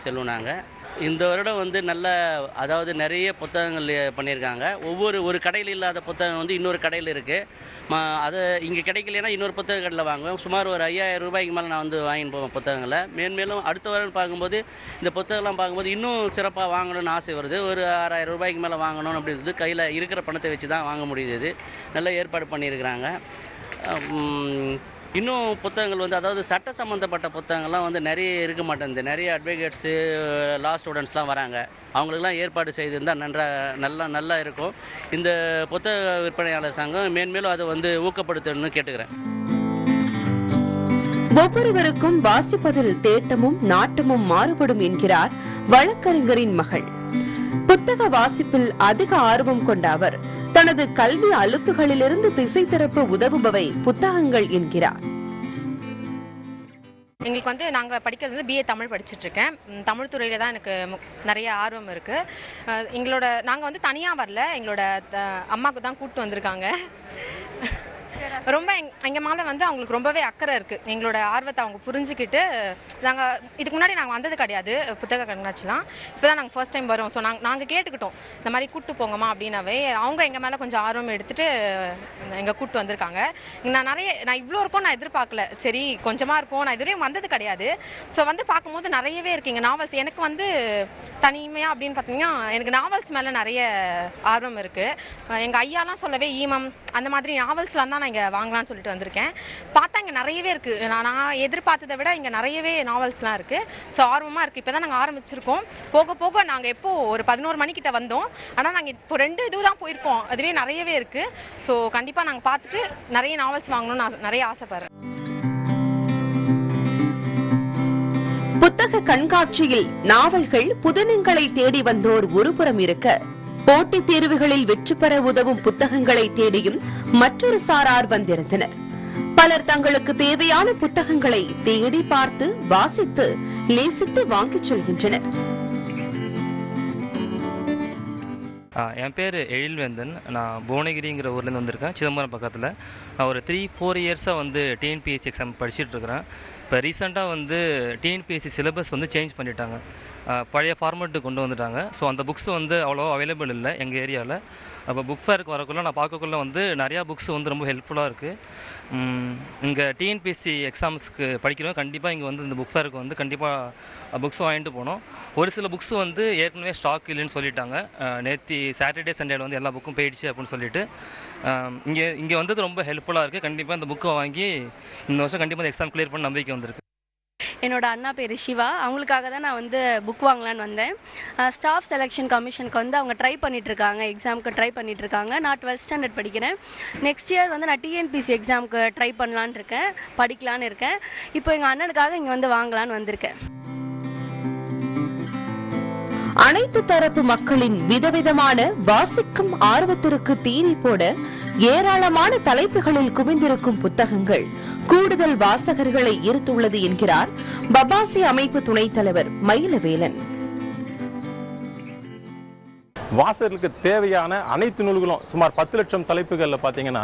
F: செல்வோம் நாங்கள். இந்த வருடம் நல்ல நிறைய புத்தகங்கள் பண்ணியிருக்காங்க. ஒரு கடையில் இல்லாத புத்தகம் இன்னொரு கடையில் இருக்குது. அது இங்கே கிடைக்கலன்னா இன்னொரு புத்தக கடையில் வாங்குவேன். சுமார் ஒரு 5000 ரூபாய்க்கு மேலே நான் வாங்கின்னு போவேன் புத்தகங்களை. மேன்மேலும் அடுத்த வருடம் பார்க்கும்போது இந்த புத்தகம்லாம் பார்க்கும்போது இன்னும் சிறப்பாக வாங்கணும்னு ஆசை வருது. ஒரு 6000 ரூபாய்க்கு மேலே வாங்கணும் அப்படின்றது கையில் இருக்கிற பணத்தை வச்சு தான் வாங்க முடியுது. நல்ல ஏற்பாடு பண்ணியிருக்கிறாங்க. இன்னும் புத்தகங்கள் சட்ட சம்மந்தப்பட்ட புத்தகங்கள்லாம் நிறைய இருக்க மாட்டேங்குது. நிறைய அட்வொகேட்ஸு, லா ஸ்டூடெண்ட்ஸ்லாம் வராங்க. அவங்களுக்கெல்லாம் ஏற்பாடு செய்திருந்தால் நல்லா இருக்கும். இந்த புத்தக விற்பனையாளர் சங்கம் மேன்மேலும் அதை ஊக்கப்படுத்தணும்னு கேட்டுக்கிறேன்.
B: ஒவ்வொருவருக்கும் வாசிப்பதில் தேட்டமும் நாட்டமும் மாறுபடும் என்கிறார் வழக்கறிஞரின் மகள். புத்தக வாசிப்பில் அதிக ஆர்வம் கொண்ட அவர் தனது கல்வி அலுப்புகளிலிருந்து திசை திருப்ப உதவுபவை புத்தகங்கள் என்கிறார்.
G: எங்களுக்கு நாங்கள் படிக்கிறது பிஏ தமிழ் படிச்சுட்டு இருக்கேன். தமிழ் துறையில் தான் எனக்கு நிறைய ஆர்வம் இருக்குது. நாங்கள் தனியாக வரல, எங்களோட அம்மாவுக்கு தான் கூப்பிட்டு வந்திருக்காங்க. ரொம்ப எங்கள் மேலே அவங்களுக்கு ரொம்பவே அக்கறை இருக்குது. எங்களோட ஆர்வத்தை அவங்க புரிஞ்சுக்கிட்டு நாங்கள் இதுக்கு முன்னாடி நாங்கள் வந்தது கிடையாது புத்தக கண்காட்சிலாம். இப்போ தான் நாங்கள் ஃபர்ஸ்ட் டைம் வரோம். ஸோ நாங்கள் கேட்டுக்கிட்டோம் இந்த மாதிரி கூப்பிட்டு போங்கம்மா அப்படின்னாவே அவங்க எங்கள் மேலே கொஞ்சம் ஆர்வம் எடுத்துகிட்டு எங்கள் கூப்பிட்டு வந்திருக்காங்க. நான் இவ்வளோ இருக்கும் நான் எதிர்பார்க்கல. சரி கொஞ்சமாக இருக்கும், நான் இதுவரையும் வந்தது கிடையாது. ஸோ பார்க்கும்போது நிறையவே இருக்குங்க நாவல்ஸ். எனக்கு தனிமையாக அப்படின்னு பார்த்தீங்கன்னா எனக்கு நாவல்ஸ் மேலே நிறைய ஆர்வம் இருக்குது. எங்கள் ஐயாலாம் சொல்லவே ஈமம் அந்த மாதிரி நாவல்ஸ்லாம் தான் நான் இங்கே வாங்கலாம்னு சொல்லிட்டு வந்திருக்கேன். பார்த்தா இங்கே நிறையவே இருக்குது. நான் எதிர்பார்த்ததை விட இங்கே நிறையவே நாவல்ஸ்லாம் இருக்குது. ஸோ ஆர்வமாக இருக்குது. இப்போ தான் நாங்கள் ஆரம்பிச்சிருக்கோம். போக போக நாங்கள் ஒரு 11 மணிக்கிட்ட வந்தோம். ஆனால் நாங்கள் இப்போ 2 இது தான் போயிருக்கோம். அதுவே நிறையவே இருக்குது. ஸோ கண்டிப்பாக நாங்கள் பார்த்துட்டு நிறைய நாவல்ஸ் வாங்கணும்னு நான் நிறைய ஆசைப்படுறேன்.
B: புத்தக கண்காட்சியில் நாவல்கள் புதினங்களை தேடி வந்தோர் ஒருபுறம் இருக்க, போட்டித் தேர்வுகளில் வெற்றி பெற உதவும் புத்தகங்களை தேடியும் மற்றொரு சாரார் வந்திருந்தனர். பலர் தங்களுக்கு தேவையான புத்தகங்களை தேடி பார்த்து வாசித்து நேசித்து வாங்கிச் செல்கின்றனர்.
H: என் பேர் எழில்வேந்தன். நான் புவனகிரிங்கிற ஊர்லேருந்து வந்திருக்கேன், சிதம்பரம் பக்கத்தில். நான் ஒரு 3-4 இயர்ஸாக டிஎன்பிஎஸ்சி எக்ஸாம் படிச்சுட்டு இருக்கிறேன். இப்போ ரீசெண்டாக டிஎன்பிஎஸ்சி சிலபஸ் சேஞ்ச் பண்ணிட்டாங்க. பழைய ஃபார்மேட்டு கொண்டு வந்துட்டாங்க. ஸோ அந்த புக்ஸ் அவ்வளோ அவைலபிள் இல்லை எங்கள் ஏரியாவில். அப்போ புக் ஃபேருக்கு வரக்குள்ளே நான் பார்க்கக்குள்ளே நிறையா புக்ஸ் ரொம்ப ஹெல்ப்ஃபுல்லாக இருக்குது. இங்கே டிஎன்பிஎஸ்சி எக்ஸாம்ஸ்க்கு படிக்கிறவங்க கண்டிப்பாக இங்கே இந்த புக் ஃபேருக்கு கண்டிப்பாக புக்ஸ் வாங்கிட்டு போகணும். ஒரு சில புக்ஸ் ஏற்கனவே ஸ்டாக் இல்லைன்னு சொல்லிட்டாங்க. நேற்று சாட்டர்டே சண்டேல எல்லா புக்கும் போயிடுச்சு அப்படின்னு சொல்லிட்டு இங்கே வந்தது ரொம்ப ஹெல்ப்ஃபுல்லாக இருக்குது. கண்டிப்பாக இந்த புக்கை வாங்கி இந்த வருஷம் கண்டிப்பாக இந்த எக்ஸாம் கிளியர் பண்ண நம்பிக்கை வந்திருக்கு.
I: என்னோட அண்ணா பேர் சிவா. அவங்களுக்காக தான் நான் புக் வாங்கலான்னு வந்தேன். ஸ்டாஃப் செலெக்ஷன் கமிஷனுக்கு அவங்க ட்ரை பண்ணிகிட்ருக்காங்க, எக்ஸாமுக்கு ட்ரை பண்ணிகிட்ருக்காங்க. நான் 12th ஸ்டாண்டர்ட் படிக்கிறேன். நெக்ஸ்ட் இயர் நான் டிஎன்பிசி எக்ஸாமுக்கு ட்ரை பண்ணலான்னு இருக்கேன், படிக்கலான்னு இருக்கேன். இப்போ எங்கள் அண்ணனுக்காக இங்கே வாங்கலான்னு வந்திருக்கேன்.
B: அனைத்து தரப்பு மக்களின் விதவிதமான வாசிக்கும் ஆர்வத்திற்கு தீனி போட ஏராளமான தலைப்புகளில் குவிந்திருக்கும் புத்தகங்கள் கூடுதல் வாசகர்களை ஈர்த்துள்ளது என்கிறார் பபாசி அமைப்பு துணைத் தலைவர் மயிலவேலன்.
J: வாசகர்களுக்கு தேவையான அனைத்து நூல்களும் சுமார் 10 லட்சம் தலைப்புகளில் பார்த்தீங்கன்னா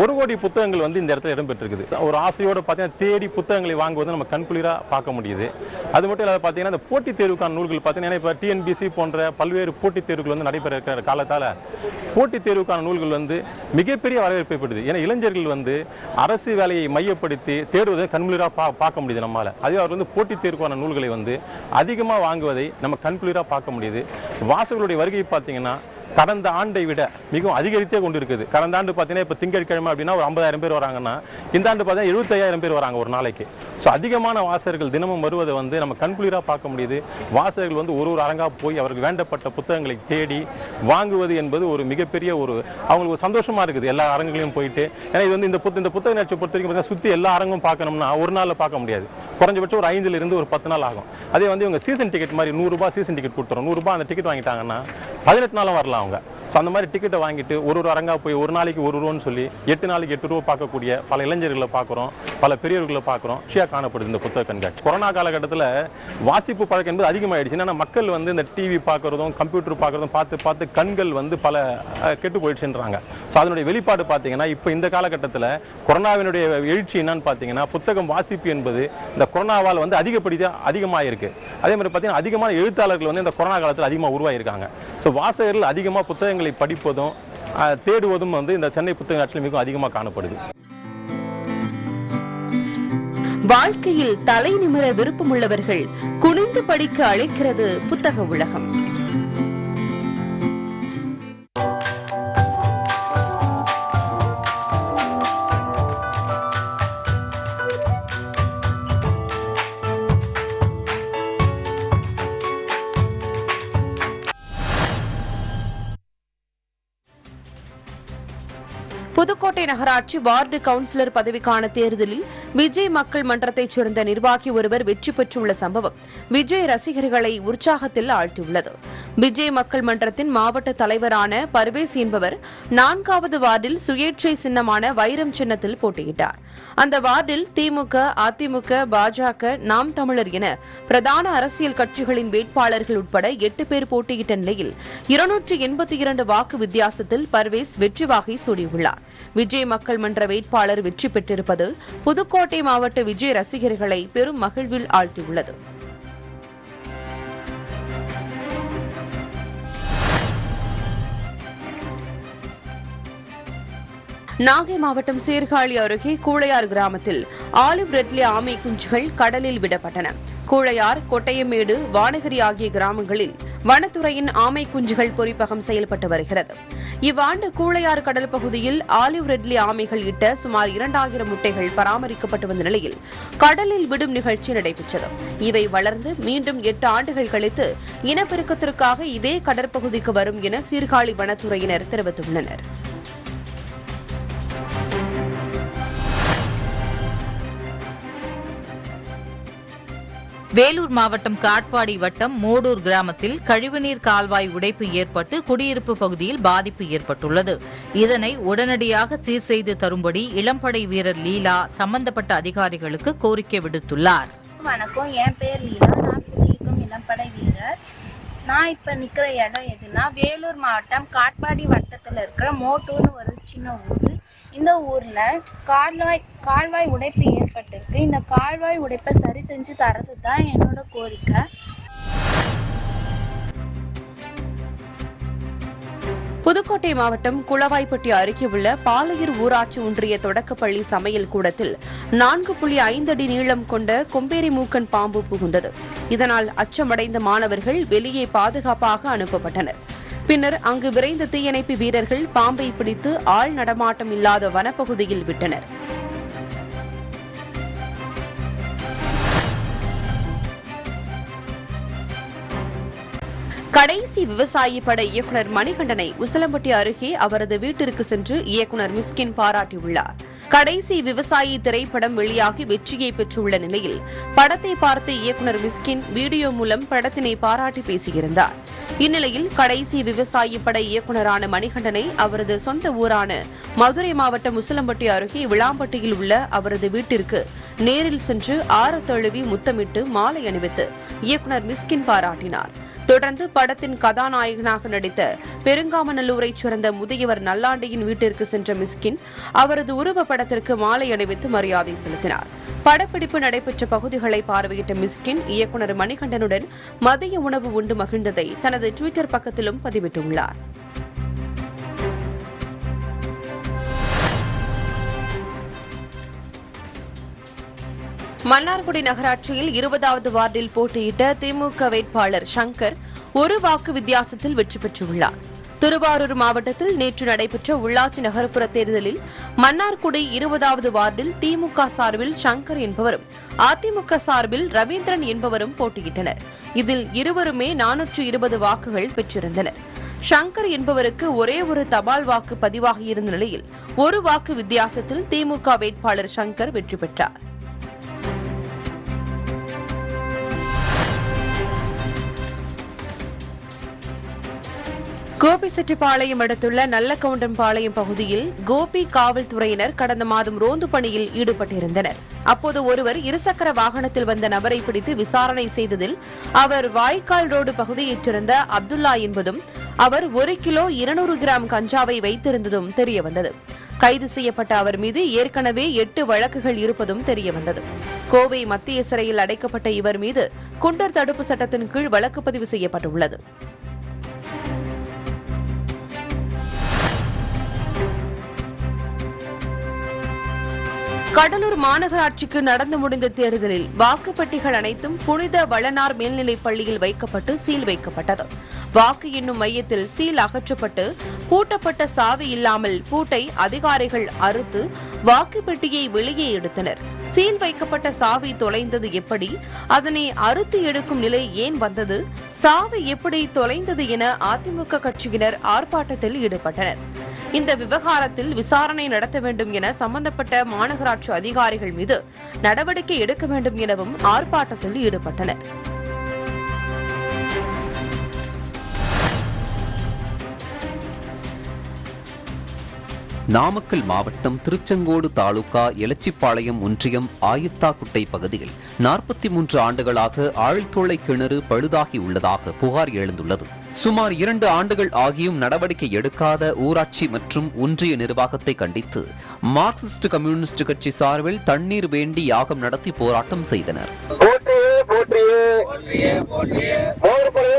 J: 1 கோடி புத்தகங்கள் இந்த இடத்துல இடம்பெற்றிருக்குது. ஒரு ஆசையோடு பார்த்தீங்கன்னா தேடி புத்தகங்களை வாங்குவது நம்ம கண்குளிராக பார்க்க முடியுது. அது மட்டும் இல்லாத பார்த்தீங்கன்னா இந்த போட்டித் தேர்வுக்கான நூல்கள் பார்த்தீங்கன்னா இப்போ டிஎன்பிசி போன்ற பல்வேறு போட்டித் தேர்வுகள் நடைபெற இருக்கிற காலத்தால் போட்டித் தேர்வுக்கான நூல்கள் மிகப்பெரிய வரவேற்பை பெறுது. ஏன்னா இளைஞர்கள் அரசு வேலையை மையப்படுத்தி தேடுவதை கண்குளிராக பார்க்க முடியுது நம்மளால். அதே அவர் போட்டித் தேர்வுக்கான நூல்களை அதிகமாக வாங்குவதை நம்ம கண்குளிராக பார்க்க முடியுது. வாசகர்களுடைய வருகை பார்த்தீங்கன்னா கடந்த ஆண்டை விட மிகவும் அதிகரித்தே கொண்டு இருக்குது. கடந்த ஆண்டு பார்த்தீங்கன்னா இப்போ திங்கட்கிழமை அப்படின்னா ஒரு 50,000 பேர் வராங்கன்னா இந்த ஆண்டு பார்த்தீங்கன்னா 75,000 பேர் வராங்க ஒரு நாளைக்கு. ஸோ அதிகமான வாசகர்கள் தினமும் வருவதை நம்ம கண்குளிராக பார்க்க முடியுது. வாசகர்கள் ஒரு அரங்கா போய் அவருக்கு வேண்டப்பட்ட புத்தகங்களை தேடி வாங்குவது என்பது ஒரு மிகப்பெரிய அவங்களுக்கு ஒரு சந்தோஷமா இருக்குது. எல்லா அரங்குகளையும் போயிட்டு, ஏன்னா இது இந்த புத்தக நிகழ்ச்சியை பொறுத்த வரைக்கும் சுற்றி எல்லா அரங்கும் பார்க்கணும்னா ஒரு நாளில் பார்க்க முடியாது. குறைஞ்சபட்சம் ஒரு 5 இருந்து ஒரு 10 நாள் ஆகும். அதே இவங்க சீசன் டிக்கெட் மாதிரி 100 ரூபாய் சீசன் டிக்கெட் கொடுத்துரும். 100 ரூபாய் அந்த டிக்கெட் வாங்கிட்டாங்கன்னா 18 நாளும் வரலாம் அவங்க. ஸோ அந்த மாதிரி டிக்கெட்டை வாங்கிட்டு ஒரு அரங்கா போய் ஒரு நாளைக்கு 1 ரூபான்னு சொல்லி 8 நாளைக்கு 8 ரூபா பார்க்கக்கூடிய பல இளைஞர்களை பார்க்குறோம், பல பெரியவர்களை பார்க்குறோம். விஷயம் காணப்படுது இந்த புத்தக கண்காட்சி. கொரோனா காலகட்டத்தில் வாசிப்பு பழக்கம் என்பது அதிகமாகிடுச்சு. ஏன்னா மக்கள் இந்த டிவி பார்க்குறதும் கம்ப்யூட்டர் பார்க்குறதும் பார்த்து கண்கள் பல கெட்டு போயிடுச்சுன்றாங்க. ஸோ அதனுடைய வெளிப்பாடு பார்த்தீங்கன்னா இப்போ இந்த காலகட்டத்தில் கொரோனாவினுடைய எழுச்சி என்னன்னு பார்த்தீங்கன்னா புத்தகம் வாசிப்பு என்பது இந்த கொரோனாவால் அதிகமாக இருக்கு. அதே மாதிரி பார்த்தீங்கன்னா அதிகமான எழுத்தாளர்கள் இந்த கொரோனா காலத்தில் அதிகமாக உருவாகியிருக்காங்க. ஸோ வாசகர்கள் அதிகமாக புத்தகங்களை படிப்பதும் தேடுவதும் இந்த சென்னை புத்தக காட்சியில் மிகவும் அதிகமாக காணப்படுது.
B: வாழ்க்கையில் தலை நிமிர விருப்பமுள்ளவர்கள் குனிந்து படிக்க அழைக்கிறது புத்தக உலகம். புதுக்கோட்டை நகராட்சி வார்டு கவுன்சிலர் பதவிக்கான தேர்தலில் விஜய் மக்கள் மன்றத்தைச் சேர்ந்த நிர்வாகி ஒருவர் வெற்றி பெற்றுள்ள சம்பவம் விஜய் ரசிகர்களை உற்சாகத்தில் ஆழ்த்தியுள்ளது. விஜய் மக்கள் மன்றத்தின் மாவட்ட தலைவரான பர்வேஸ் என்பவர் 4வது வார்டில் சுயேட்சை சின்னமான வைரம் சின்னத்தில் போட்டியிட்டார். அந்த வார்டில் திமுக, அதிமுக, பாஜக, நாம் தமிழர் என பிரதான அரசியல் கட்சிகளின் வேட்பாளர்கள் உட்பட 8 பேர் போட்டியிட்ட நிலையில் 282 வாக்கு வித்தியாசத்தில் பர்வேஸ் வெற்றி வாகை சூடியுள்ளார். விஜய் மக்கள் மன்ற வேட்பாளர் வெற்றி பெற்றிருப்பது புதுக்கோட்டை மாவட்ட விஜய் ரசிகர்களை பெரும் மகிழ்வில் ஆழ்த்தியுள்ளது. நாகை மாவட்டம் சீர்காழி அருகே கூழையார் கிராமத்தில் ஆலிவ் ரெட்லி ஆமை குஞ்சுகள் கடலில் விடப்பட்டன. கூழையார், கொட்டையமேடு, வானகிரி ஆகிய கிராமங்களில் வனத்துறையின் ஆமை குஞ்சுகள் பொறிப்பகம் செயல்பட்டு வருகிறது. இவ்வாண்டு கூழையார் கடல் பகுதியில் ஆலிவ் ரெட்லி ஆமைகள் இட்ட சுமார் 2000 முட்டைகள் பராமரிக்கப்பட்டு வந்த நிலையில் கடலில் விடும் நிகழ்ச்சி நடைபெற்றது. இவை வளர்ந்து மீண்டும் 8 ஆண்டுகள் கழித்து இனப்பெருக்கத்திற்காக இதே கடற்பகுதிக்கு வரும் என சீர்காழி வனத்துறையினர் தெரிவித்துள்ளனர்.
D: வேலூர் மாவட்டம் காட்பாடி வட்டம் மோடூர் கிராமத்தில் கழிவுநீர் கால்வாய் உடைப்பு ஏற்பட்டு குடியிருப்பு பகுதியில் பாதிப்பு ஏற்பட்டுள்ளது. இதனை உடனடியாக சீர் செய்து தரும்படி இளம்படை வீரர் லீலா சம்பந்தப்பட்ட அதிகாரிகளுக்கு கோரிக்கை விடுத்துள்ளார்.
K: வணக்கம், என் பேர் லீலா. நான் புதியுகம் இளம்படை வீரர். நான் இப்ப நிக்கிற இடம் எதுனா வேலூர் மாவட்டம் காட்பாடி வட்டத்துல இருக்கிற மோட்டூர்னு ஒரு சின்ன ஊர். இந்த ஊர்ல கால்வாய் உடைப்பு ஏற்பட்டிருக்கு. இந்த கால்வாய் உடைப்பை சரி செஞ்சு தரது தான் என்னோட கோரிக்கை.
B: புதுக்கோட்டை மாவட்டம் குளவாய்ப்பட்டி அருகே உள்ள பாலையூர் ஊராட்சி ஒன்றிய தொடக்கப்பள்ளி சமையல் கூடத்தில் 4.5 அடி நீளம் கொண்ட கொம்பேரி மூக்கன் பாம்பு புகுந்தது. இதனால் அச்சமடைந்த மாணவர்கள் வெளியே பாதுகாப்பாக அனுப்பப்பட்டனர். பின்னர் அங்கு விரைந்த தீயணைப்பு வீரர்கள் பாம்பை பிடித்து ஆள் நடமாட்டம் இல்லாத வனப்பகுதியில் விட்டனர். கடைசி விவசாயி பட இயக்குநர் மணிகண்டனை உசிலம்பட்டி அருகே அவரது வீட்டிற்கு சென்று இயக்குநர் மிஸ்கின் பாராட்டியுள்ளார். கடைசி விவசாயி திரைப்படம் வெளியாகி வெற்றியை பெற்றுள்ள நிலையில் படத்தை பார்த்து இயக்குநர் மிஸ்கின் வீடியோ மூலம் படத்தினை பாராட்டி பேசியிருந்தார். இந்நிலையில் கடைசி விவசாயி பட இயக்குநரான மணிகண்டனை அவரது சொந்த ஊரான மதுரை மாவட்டம் உசிலம்பட்டி அருகே விளாம்பட்டியில் உள்ள அவரது வீட்டிற்கு நேரில் சென்று ஆறு தழுவி முத்தமிட்டு மாலை அணிவித்து இயக்குநர் மிஸ்கின் பாராட்டினார். தொடர்ந்து படத்தின் கதாநாயகனாக நடித்த பெருங்காமநல்லூரைச் சேர்ந்த முதியவர் நல்லாண்டியின் வீட்டிற்கு சென்ற மிஸ்கின் அவரது உருவ படத்திற்கு மாலை அணிவித்து மரியாதை செலுத்தினார். படப்பிடிப்பு நடைபெற்ற பகுதிகளை பார்வையிட்ட மிஸ்கின் இயக்குநர் மணிகண்டனுடன் மதிய உணவு உண்டு மகிழ்ந்ததை தனது டுவிட்டர் பக்கத்திலும் பதிவிட்டுள்ளார். மன்னார்குடி நகராட்சியில் 20வது வார்டில் போட்டியிட்ட திமுக வேட்பாளர் சங்கர் ஒரு வாக்கு வித்தியாசத்தில் வெற்றி பெற்றுள்ளார். திருவாரூர் மாவட்டத்தில் நேற்று நடைபெற்ற உள்ளாட்சி நகர்ப்புற தேர்தலில் மன்னார்குடி 20வது வார்டில் திமுக சார்பில் சங்கர் என்பவரும் அதிமுக சார்பில் ரவீந்திரன் என்பவரும் போட்டியிட்டனர். இதில் இருவருமே 420 வாக்குகள் பெற்றிருந்தனர். சங்கர் என்பவருக்கு ஒரே ஒரு தபால் வாக்கு பதிவாகியிருந்த நிலையில் ஒரு வாக்கு வித்தியாசத்தில் திமுக வேட்பாளர் சங்கர் வெற்றி பெற்றார். கோபிசெட்டிப்பாளையம் அடுத்துள்ள நல்லகவுண்டம்பாளையம் பகுதியில் கோபி காவல்துறையினர் கடந்த மாதம் ரோந்து பணியில் ஈடுபட்டிருந்தனர். அப்போது ஒருவர் இருசக்கர வாகனத்தில் வந்த நபரை பிடித்து விசாரணை செய்ததில் அவர் வாய்க்கால் ரோடு பகுதியைச் சேர்ந்த அப்துல்லா என்பதும் அவர் 1 கிலோ 200 கிராம் கஞ்சாவை வைத்திருந்ததும் தெரியவந்தது. கைது செய்யப்பட்ட அவர் மீது ஏற்கனவே 8 வழக்குகள் இருப்பதும் தெரியவந்தது. கோவை மத்திய சிறையில் அடைக்கப்பட்ட இவர் மீது குண்டர் தடுப்பு சட்டத்தின் கீழ் வழக்கு பதிவு செய்யப்பட்டுள்ளது. கடலூர் மாநகராட்சிக்கு நடந்து முடிந்த தேர்தலில் வாக்குப்பெட்டிகள் அனைத்தும் புனித வளனார் மேல்நிலைப் பள்ளியில் வைக்கப்பட்டு சீல் வைக்கப்பட்டது. வாக்கு எண்ணும் மையத்தில் சீல் அகற்றப்பட்டு பூட்டப்பட்ட சாவி இல்லாமல் பூட்டை அதிகாரிகள் அறுத்து வாக்குப்பெட்டியை வெளியே எடுத்தனர். சீல் வைக்கப்பட்ட சாவி தொலைந்தது எப்படி, அதனை அறுத்து எடுக்கும் நிலை ஏன் வந்தது, சாவி எப்படி தொலைந்தது என அதிமுக கட்சியினர் ஆர்ப்பாட்டத்தில் ஈடுபட்டனர். இந்த விவகாரத்தில் விசாரணை நடத்த வேண்டும் என சம்பந்தப்பட்ட மாநகராட்சி அதிகாரிகள் மீது நடவடிக்கை எடுக்க வேண்டும் எனவும் ஆர்ப்பாட்டத்தில் ஈடுபட்டனர்.
E: நாமக்கல் மாவட்டம் திருச்செங்கோடு தாலுகா எலச்சிப்பாளையம் ஒன்றியம் ஆயத்தாக்குட்டை பகுதியில் 43 ஆண்டுகளாக ஆழ்துளை கிணறு பழுதாகி உள்ளதாக புகார் எழுந்துள்ளது. சுமார் 2 ஆண்டுகள் ஆகியும் நடவடிக்கை எடுக்காத ஊராட்சி மற்றும் ஒன்றிய நிர்வாகத்தை கண்டித்து மார்க்சிஸ்ட் கம்யூனிஸ்ட் கட்சி சார்பில் தண்ணீர் வேண்டி யாகம் நடத்தி போராட்டம் செய்தனர்.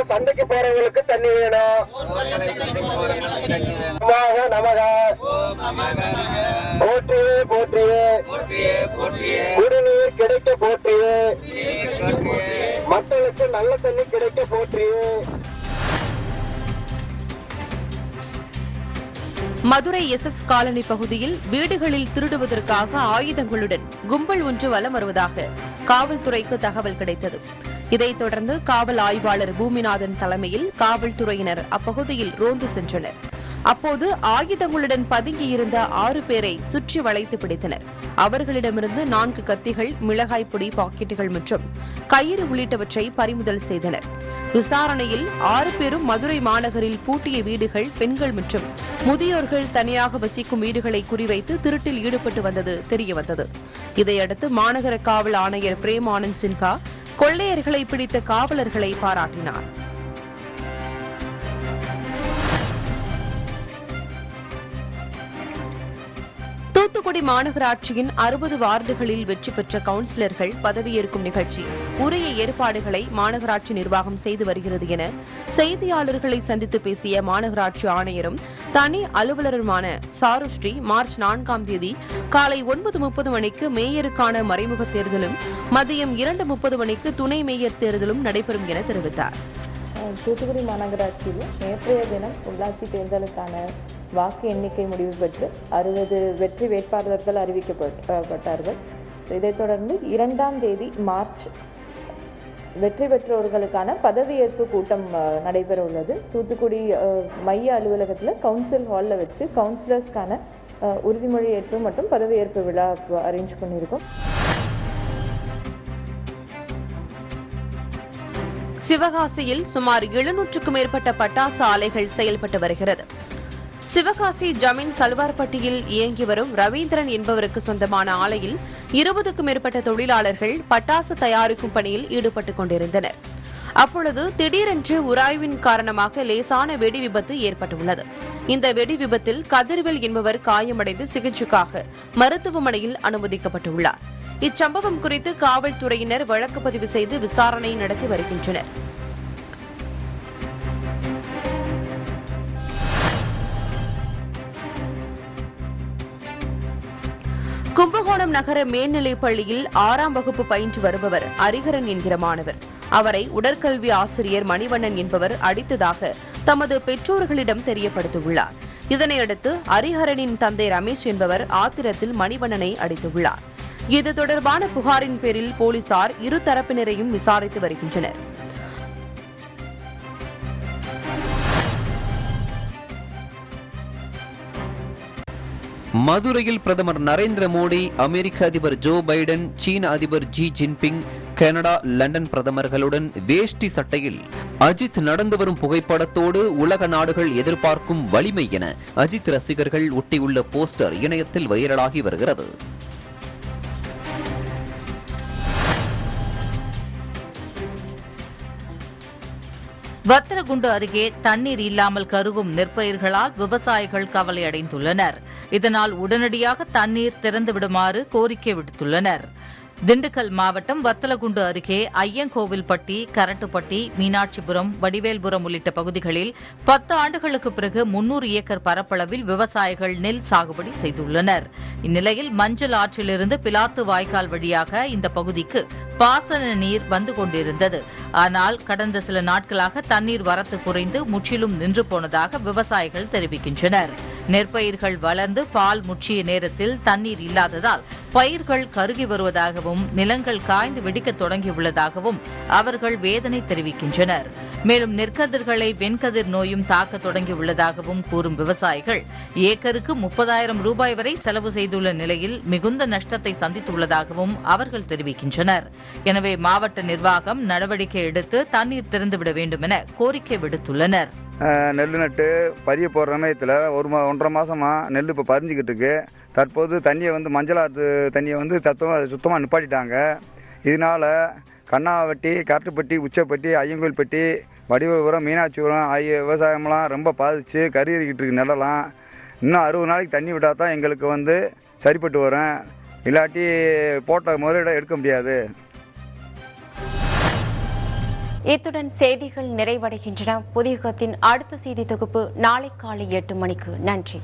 L: சண்டைக்கு போறவங்களுக்கு தண்ணி வேணும். குடிநீர் கிடைக்க போற்றியே, மக்களுக்கு நல்ல தண்ணி கிடைக்க போற்றியே.
B: மதுரை எஸ்எஸ் காலனி பகுதியில் வீடுகளில் திருடுவதற்காக ஆயுதங்களுடன் கும்பல் ஒன்று வலம் வருவதாக காவல்துறைக்கு தகவல் கிடைத்தது. இதைத் தொடர்ந்து காவல் ஆய்வாளர் பூமிநாதன் தலைமையில் காவல்துறையினர் அப்பகுதியில் ரோந்து சென்றனர். அப்போது ஆயுதங்களுடன் பதுங்கியிருந்த 6 பேரை சுற்றி வளைத்து பிடித்தனர். அவர்களிடமிருந்து 4 கத்திகள், மிளகாய் பொடி பாக்கெட்டுகள் மற்றும் கயிறு உள்ளிட்டவற்றை பறிமுதல் செய்தனர். விசாரணையில் 6 பேரும் மதுரை மாநகரில் பூட்டிய வீடுகள், பெண்கள் மற்றும் முதியோர்கள் தனியாக வசிக்கும் வீடுகளை குறிவைத்து திருட்டில் ஈடுபட்டு வந்தது தெரியவந்தது. இதையடுத்து மாநகர காவல் ஆணையர் பிரேமானந்த் சின்ஹா கொள்ளையர்களை பிடித்த காவலர்களை பாராட்டினார். தூத்துக்குடி மாநகராட்சியின் 60 வார்டுகளில் வெற்றி பெற்ற கவுன்சிலர்கள் பதவியேற்கும் நிகழ்ச்சி உரிய ஏற்பாடுகளை மாநகராட்சி நிர்வாகம் செய்து வருகிறது என செய்தியாளர்களை சந்தித்து பேசிய மாநகராட்சி ஆணையரும் தனி அலுவலருமான சாருஸ்ரீ மார்ச் 4ஆம் தேதி காலை 9:30 மணிக்கு மேயருக்கான மறைமுக தேர்தலும் மதியம் 2:30 மணிக்கு துணை மேயர் தேர்தலும் நடைபெறும் என தெரிவித்தார்.
M: தூத்துக்குடி மாநகராட்சியில் நேற்றைய தினம் உள்ளாட்சி தேர்தலுக்கான வாக்கு எண்ணிக்கை முடிவு பெற்று 60 வெற்றி வேட்பாளர்கள் அறிவிக்கப்பட்டார்கள். இதைத் தொடர்ந்து 2ஆம் தேதி மார்ச் வெற்றி பெற்றவர்களுக்கான பதவியேற்பு கூட்டம் நடைபெற உள்ளது. தூத்துக்குடி மைய அலுவலகத்தில் கவுன்சில் ஹாலில் வச்சு கவுன்சிலர்ஸ்க்கான உறுதிமொழி ஏற்பு மற்றும் பதவியேற்பு விழா அரேஞ்ச் பண்ணியிருக்கோம்.
B: சிவகாசியில் சுமார் 700க்கும் மேற்பட்ட பட்டாசு ஆலைகள் செயல்பட்டு வருகிறது. சிவகாசி ஜமீன் சல்வார்பட்டியில் இயங்கி வரும் ரவீந்திரன் என்பவருக்கு சொந்தமான ஆலையில் 20க்கும் மேற்பட்ட தொழிலாளர்கள் பட்டாசு தயாரிக்கும் பணியில் ஈடுபட்டுக் கொண்டிருந்தனர். அப்பொழுது திடீரென்று உராய்வின் காரணமாக லேசான வெடி விபத்து ஏற்பட்டுள்ளது. இந்த வெடி விபத்தில் கதிர்வேல் என்பவர் காயமடைந்து சிகிச்சைக்காக மருத்துவமனையில் அனுமதிக்கப்பட்டுள்ளார். இச்சம்பவம் குறித்து காவல்துறையினர் வழக்கு பதிவு செய்து விசாரணை நடத்தி வருகின்றனர். கும்பகோணம் நகர மேல்நிலைப் பள்ளியில் 6ஆம் வகுப்பு பயின்று வருபவர் அரிகரன் என்கிற மாணவர். அவரை உடற்கல்வி ஆசிரியர் மணிவண்ணன் என்பவர் அடித்ததாக தமது பெற்றோர்களிடம் தெரியப்படுத்தியுள்ளார். இதனையடுத்து அரிஹரனின் தந்தை ரமேஷ் என்பவர் ஆத்திரத்தில் மணிவண்ணனை அடித்துள்ளார். இது தொடர்பான புகாரின் பேரில் போலீசார் இரு தரப்பினரையும் விசாரித்து வருகின்றனர்.
E: மதுரையில் பிரதமர் நரேந்திர மோடி, அமெரிக்க அதிபர் ஜோ பைடன், சீன அதிபர் ஜி ஜின்பிங், கனடா, லண்டன் பிரதமர்களுடன் வேஷ்டி சட்டையில் அஜித் நடந்து வரும் புகைப்படத்தோடு உலக நாடுகள் எதிர்பார்க்கும் வலிமை என அஜித் ரசிகர்கள் ஒட்டியுள்ள போஸ்டர் இணையத்தில் வைரலாகி வருகிறது.
D: வத்தலகுண்டு அருகே தண்ணீர் இல்லாமல் கருகும் நெற்பயிர்களால் விவசாயிகள் கவலையடைந்துள்ளனர். இதனால் உடனடியாக தண்ணீர் திறந்துவிடுமாறு கோரிக்கை விடுத்துள்ளனர். திண்டுக்கல் மாவட்டம் வத்தலகுண்டு அருகே ஐயங்கோவில்பட்டி, கரட்டுப்பட்டி, மீனாட்சிபுரம், வடிவேல்புரம் உள்ளிட்ட பகுதிகளில் 10 ஆண்டுகளுக்கு பிறகு 300 ஏக்கர் பரப்பளவில் விவசாயிகள் நெல் சாகுபடி செய்துள்ளனர். இந்நிலையில் மஞ்சள் ஆற்றிலிருந்து பிலாத்து வாய்க்கால் வழியாக இந்த பகுதிக்கு பாசன நீர் வந்து கொண்டிருந்தது. ஆனால் கடந்த சில நாட்களாக தண்ணீர் வரத்து குறைந்து முற்றிலும் நின்று போனதாக விவசாயிகள் தெரிவிக்கின்றனர். நெற்பயிர்கள் வளர்ந்து பால் முற்றிய நேரத்தில் தண்ணீர் இல்லாததால் பயிர்கள் கருகி வருவதாகவும் நிலங்கள் காய்ந்து வெடிக்கத் தொடங்கியுள்ளதாகவும் அவர்கள் வேதனை தெரிவிக்கின்றனர். மேலும் நெற்கதிர்களை வெண்கதிர் நோயும் தாக்க தொடங்கியுள்ளதாகவும் கூறும் விவசாயிகள் ஏக்கருக்கு 30,000 ரூபாய் வரை செலவு செய்துள்ள நிலையில் மிகுந்த நஷ்டத்தை சந்தித்துள்ளதாகவும் அவர்கள் தெரிவிக்கின்றனர். எனவே மாவட்ட நிர்வாகம் நடவடிக்கை எடுத்து தண்ணீர் திறந்துவிட வேண்டும் என கோரிக்கை விடுத்துள்ளனர்.
N: நெல் நட்டு பதிய போடுற சமயத்தில் 1.5 மாதமாக நெல் இப்போ பறிஞ்சிக்கிட்டு இருக்கு. தற்போது தண்ணியை மஞ்சளாத்து தண்ணியை சுத்தமாக நிப்பாட்டிட்டாங்க. இதனால் கண்ணாவட்டி, கரட்டுப்பட்டி, உச்சப்பட்டி, ஐயங்கோல்பட்டி, வடிவபுரம், மீனாட்சிபுரம் ஆகிய விவசாயமெல்லாம் ரொம்ப பாதிச்சு கருகிக்கிட்டு இருக்கு நெல்லெல்லாம். இன்னும் 60 நாளைக்கு தண்ணி விட்டால் தான் எங்களுக்கு சரிப்பட்டு வரும். இல்லாட்டி போட்ட முதலீடை எடுக்க முடியாது.
A: இத்துடன் செய்திகள் நிறைவடைகின்றன. புதிய யுகத்தின் அடுத்த செய்தி தொகுப்பு நாளை காலை 8 மணிக்கு. நன்றி.